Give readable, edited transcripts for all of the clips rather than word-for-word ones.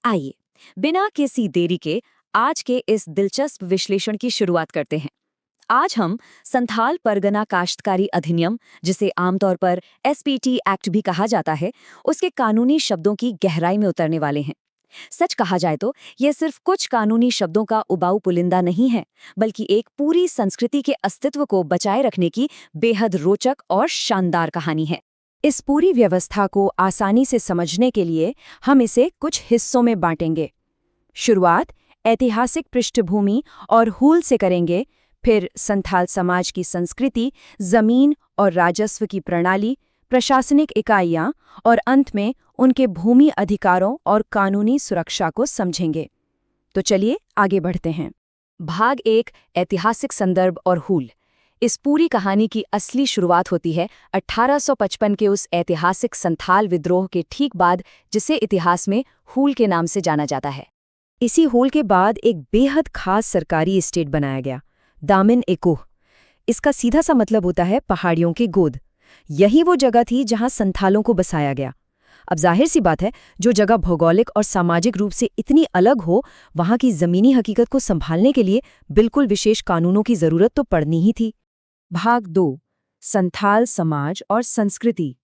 आइए बिना किसी देरी के आज के इस दिलचस्प विश्लेषण की शुरुआत करते हैं। आज हम संथाल परगना काश्तकारी अधिनियम, जिसे आमतौर पर एसपीटी एक्ट भी कहा जाता है, उसके कानूनी शब्दों की गहराई में उतरने वाले हैं। सच कहा जाए तो यह सिर्फ कुछ कानूनी शब्दों का उबाऊ पुलिंदा नहीं है, बल्कि एक पूरी संस्कृति के अस्तित्व को बचाए रखने की बेहद रोचक और शानदार कहानी है। इस पूरी व्यवस्था को आसानी से समझने के लिए हम इसे कुछ हिस्सों में बांटेंगे। शुरुआत ऐतिहासिक पृष्ठभूमि और हूल से करेंगे, फिर संथाल समाज की संस्कृति, जमीन और राजस्व की प्रणाली, प्रशासनिक इकाइयां और अंत में उनके भूमि अधिकारों और कानूनी सुरक्षा को समझेंगे। तो चलिए आगे बढ़ते हैं। भाग 1, ऐतिहासिक संदर्भ और हूल। इस पूरी कहानी की असली शुरुआत होती है 1855 के उस ऐतिहासिक संथाल विद्रोह के ठीक बाद, जिसे इतिहास में हूल के नाम से जाना जाता है। इसी हूल के बाद एक बेहद खास सरकारी एस्टेट बनाया गया, दामिन एकोह। इसका सीधा सा मतलब होता है पहाड़ियों की गोद। यही वो जगह थी जहां संथालों को बसाया गया। अब जाहिर सी बात है, जो जगह भौगोलिक और सामाजिक रूप से इतनी अलग हो, वहां की जमीनी हकीकत को संभालने के लिए बिल्कुल विशेष कानूनों की जरूरत तो पड़नी ही थी। भाग 2, संथाल समाज और संस्कृति।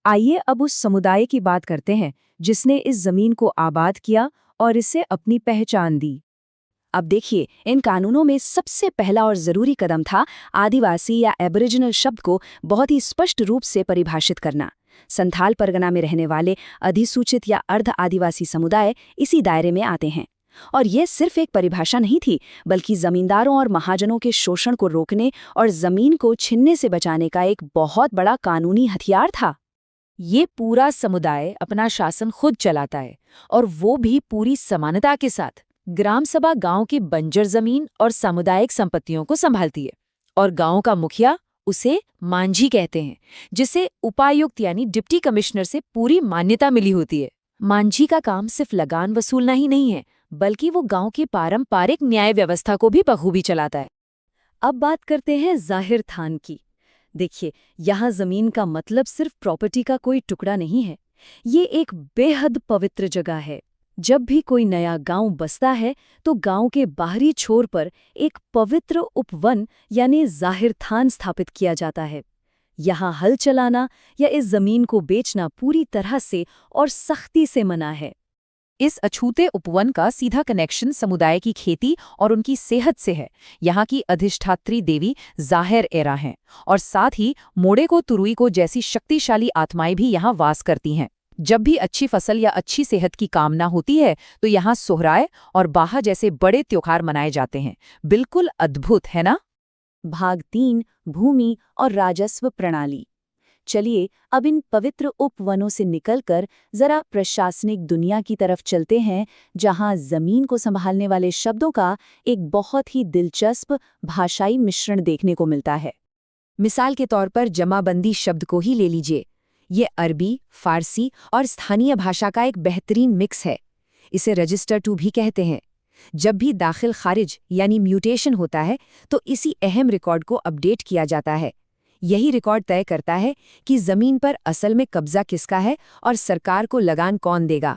आइए अब उस समुदाय की बात करते हैं जिसने इस जमीन को आबाद किया और इसे अपनी पहचान दी। अब देखिए, इन कानूनों में सबसे पहला और जरूरी कदम था आदिवासी या एबोरिजिनल शब्द को बहुत ही स्पष्ट रूप से परिभाषित करना। संथाल परगना में रहने वाले अधिसूचित या अर्ध आदिवासी समुदाय इसी दायरे में आते हैं। और यह सिर्फ एक परिभाषा नहीं थी, बल्कि जमींदारों और महाजनों के शोषण को रोकने और जमीन को छीनने से बचाने का एक बहुत बड़ा कानूनी हथियार था। ये पूरा समुदाय अपना शासन खुद चलाता है, और वो भी पूरी समानता के साथ। ग्राम सभा गांव की बंजर जमीन और सामुदायिक संपत्तियों को संभालती है, और गांव का मुखिया, उसे मांझी कहते हैं, जिसे उपायुक्त यानी डिप्टी कमिश्नर से पूरी मान्यता मिली होती है। मांझी का काम सिर्फ लगान वसूलना ही नहीं है, बल्कि वो गांव की पारंपरिक न्याय व्यवस्था को भी बखूबी चलाता है। अब बात करते हैं जाहिर थान की। देखिए, यहाँ जमीन का मतलब सिर्फ प्रॉपर्टी का कोई टुकड़ा नहीं है। ये एक बेहद पवित्र जगह है। जब भी कोई नया गांव बसता है, तो गांव के बाहरी छोर पर एक पवित्र उपवन यानी जाहिर थान स्थापित किया जाता है। यहाँ हल चलाना या इस जमीन को बेचना पूरी तरह से और सख्ती से मना है। इस अछूते उपवन का सीधा कनेक्शन समुदाय की खेती और उनकी सेहत से है। यहाँ की अधिष्ठात्री देवी जाहिर एरा हैं, और साथ ही मोड़े को तुरुई को जैसी शक्तिशाली आत्माएं भी यहाँ वास करती हैं। जब भी अच्छी फसल या अच्छी सेहत की कामना होती है, तो यहाँ सोहराय और बाहा जैसे बड़े त्योहार मनाए जाते हैं। बिल्कुल अद्भुत है ना? भाग 3, भूमि और राजस्व प्रणाली। चलिए अब इन पवित्र उपवनों से निकलकर जरा प्रशासनिक दुनिया की तरफ चलते हैं, जहां जमीन को संभालने वाले शब्दों का एक बहुत ही दिलचस्प भाषाई मिश्रण देखने को मिलता है। मिसाल के तौर पर जमाबंदी शब्द को ही ले लीजिए। ये अरबी, फारसी और स्थानीय भाषा का एक बेहतरीन मिक्स है। इसे रजिस्टर टू भी कहते हैं। जब भी दाखिल खारिज यानी म्यूटेशन होता है, तो इसी अहम रिकॉर्ड को अपडेट किया जाता है। यही रिकॉर्ड तय करता है कि जमीन पर असल में कब्जा किसका है और सरकार को लगान कौन देगा।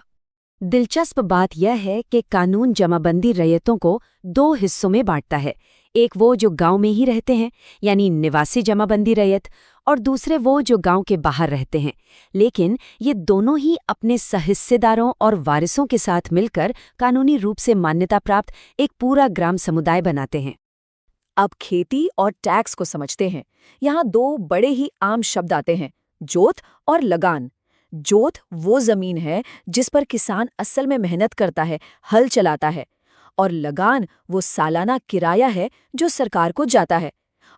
दिलचस्प बात यह है कि कानून जमाबंदी रैयतों को 2 हिस्सों में बांटता है। एक वो जो गांव में ही रहते हैं, यानी निवासी जमाबंदी रैयत, और दूसरे वो जो गांव के बाहर रहते हैं। लेकिन ये दोनों ही अपने सहिस्सेदारों और वारिसों के साथ मिलकर कानूनी रूप से मान्यता प्राप्त एक पूरा ग्राम समुदाय बनाते हैं। अब खेती और टैक्स को समझते हैं। यहाँ 2 बड़े ही आम शब्द आते हैं, जोत और लगान। जोत वो जमीन है जिस पर किसान असल में मेहनत करता है, हल चलाता है, और लगान वो सालाना किराया है जो सरकार को जाता है।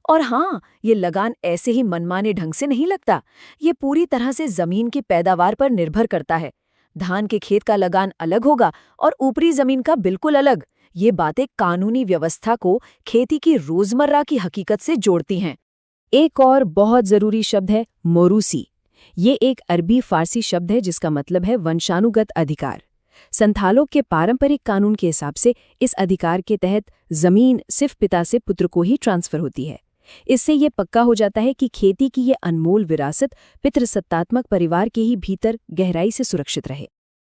और हाँ, ये लगान ऐसे ही मनमाने ढंग से नहीं लगता। ये पूरी तरह से जमीन की पैदावार पर निर्भर करता है। धान के खेत का लगान अलग होगा और ऊपरी जमीन का बिल्कुल अलग। ये बातें कानूनी व्यवस्था को खेती की रोजमर्रा की हकीकत से जोड़ती हैं। एक और बहुत जरूरी शब्द है मोरूसी। ये एक अरबी फारसी शब्द है जिसका मतलब है वंशानुगत अधिकार। संथालों के पारंपरिक कानून के हिसाब से इस अधिकार के तहत जमीन सिर्फ पिता से पुत्र को ही ट्रांसफर होती है। इससे ये पक्का हो जाता है कि खेती की ये अनमोल विरासत पितृसत्तात्मक परिवार के ही भीतर गहराई से सुरक्षित रहे।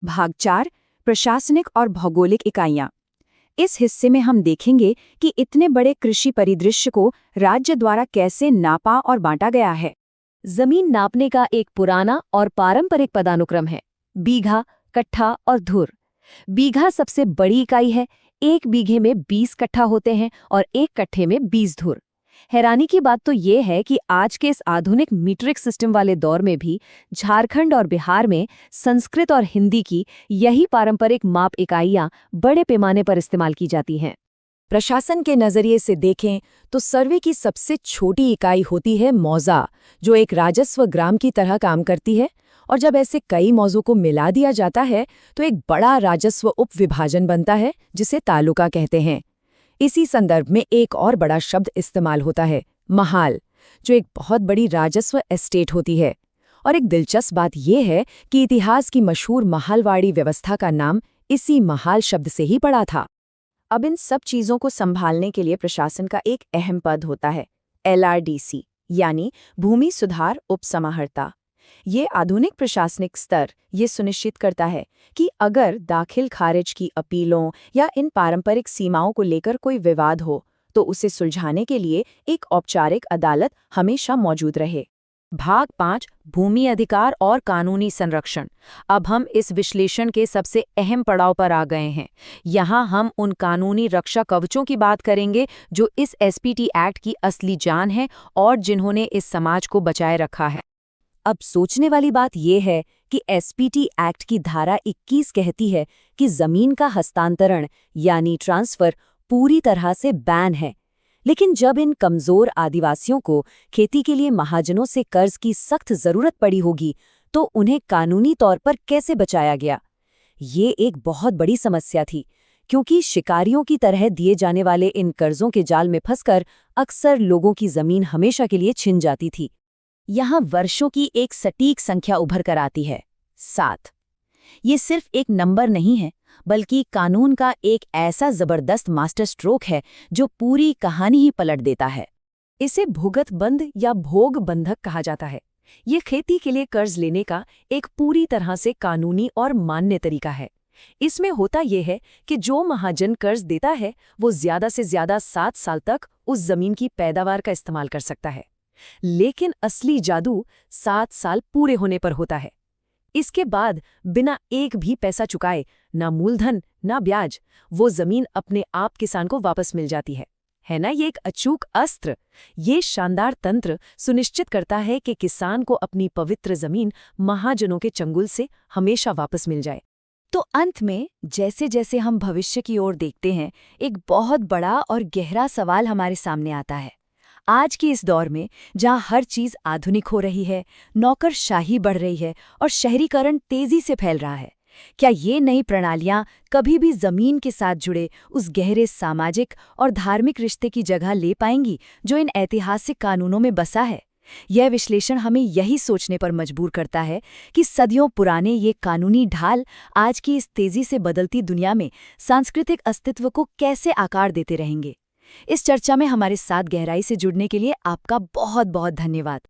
भाग 4, प्रशासनिक और भौगोलिक इकाइयां। इस हिस्से में हम देखेंगे कि इतने बड़े कृषि परिदृश्य को राज्य द्वारा कैसे नापा और बांटा गया है। जमीन नापने का एक पुराना और पारंपरिक पदानुक्रम है, बीघा, कट्ठा और धुर। बीघा सबसे बड़ी इकाई है, 1 बीघे में 20 कट्ठा होते हैं और 1 कट्ठे में 20 धुर। हैरानी की बात तो ये है कि आज के इस आधुनिक मीट्रिक सिस्टम वाले दौर में भी झारखंड और बिहार में संस्कृत और हिंदी की यही पारंपरिक माप इकाइयां बड़े पैमाने पर इस्तेमाल की जाती हैं। प्रशासन के नजरिए से देखें तो सर्वे की सबसे छोटी इकाई होती है मौजा, जो एक राजस्व ग्राम की तरह काम करती है। और जब ऐसे कई मौजों को मिला दिया जाता है तो एक बड़ा राजस्व उपविभाजन बनता है, जिसे तालुका कहते हैं। इसी संदर्भ में एक और बड़ा शब्द इस्तेमाल होता है, महाल, जो एक बहुत बड़ी राजस्व एस्टेट होती है। और एक दिलचस्प बात यह है कि इतिहास की मशहूर महालवाड़ी व्यवस्था का नाम इसी महाल शब्द से ही पड़ा था। अब इन सब चीजों को संभालने के लिए प्रशासन का एक अहम पद होता है, LRDC, यानी भूमि सुधार उपसमाहर्ता। ये आधुनिक प्रशासनिक स्तर ये सुनिश्चित करता है कि अगर दाखिल खारिज की अपीलों या इन पारंपरिक सीमाओं को लेकर कोई विवाद हो तो उसे सुलझाने के लिए एक औपचारिक अदालत हमेशा मौजूद रहे। भाग 5, भूमि अधिकार और कानूनी संरक्षण। अब हम इस विश्लेषण के सबसे अहम पड़ाव पर आ गए हैं। यहाँ हम उन कानूनी रक्षा कवचों की बात करेंगे जो इस SPT एक्ट की असली जान है और जिन्होंने इस समाज को बचाए रखा है। अब सोचने वाली बात यह है कि SPT एक्ट की धारा 21 कहती है कि जमीन का हस्तांतरण यानी ट्रांसफर पूरी तरह से बैन है। लेकिन जब इन कमजोर आदिवासियों को खेती के लिए महाजनों से कर्ज की सख्त जरूरत पड़ी होगी तो उन्हें कानूनी तौर पर कैसे बचाया गया? ये एक बहुत बड़ी समस्या थी, क्योंकि शिकारियों की तरह दिए जाने वाले इन कर्जों के जाल में फंसकर अक्सर लोगों की जमीन हमेशा के लिए छिन जाती थी। यहाँ वर्षों की एक सटीक संख्या उभर कर आती है, 7। ये सिर्फ एक नंबर नहीं है, बल्कि कानून का एक ऐसा जबरदस्त मास्टर स्ट्रोक है जो पूरी कहानी ही पलट देता है। इसे भुगत बंध या भोग बंधक कहा जाता है। ये खेती के लिए कर्ज लेने का एक पूरी तरह से कानूनी और मान्य तरीका है। इसमें होता यह है कि जो महाजन कर्ज देता है वो ज्यादा से ज्यादा 7 साल तक उस जमीन की पैदावार का इस्तेमाल कर सकता है। लेकिन असली जादू 7 साल पूरे होने पर होता है। इसके बाद बिना एक भी पैसा चुकाए, ना मूलधन ना ब्याज, वो जमीन अपने आप किसान को वापस मिल जाती है ना? ये एक अचूक अस्त्र। ये शानदार तंत्र सुनिश्चित करता है कि किसान को अपनी पवित्र जमीन महाजनों के चंगुल से हमेशा वापस मिल जाए। तो अंत में जैसे जैसे हम भविष्य की ओर देखते हैं, एक बहुत बड़ा और गहरा सवाल हमारे सामने आता है। आज के इस दौर में जहां हर चीज आधुनिक हो रही है, नौकरशाही बढ़ रही है और शहरीकरण तेजी से फैल रहा है, क्या ये नई प्रणालियां कभी भी जमीन के साथ जुड़े उस गहरे सामाजिक और धार्मिक रिश्ते की जगह ले पाएंगी जो इन ऐतिहासिक कानूनों में बसा है? यह विश्लेषण हमें यही सोचने पर मजबूर करता है कि सदियों पुराने ये कानूनी ढाल आज की इस तेजी से बदलती दुनिया में सांस्कृतिक अस्तित्व को कैसे आकार देते रहेंगे। इस चर्चा में हमारे साथ गहराई से जुड़ने के लिए आपका बहुत बहुत धन्यवाद।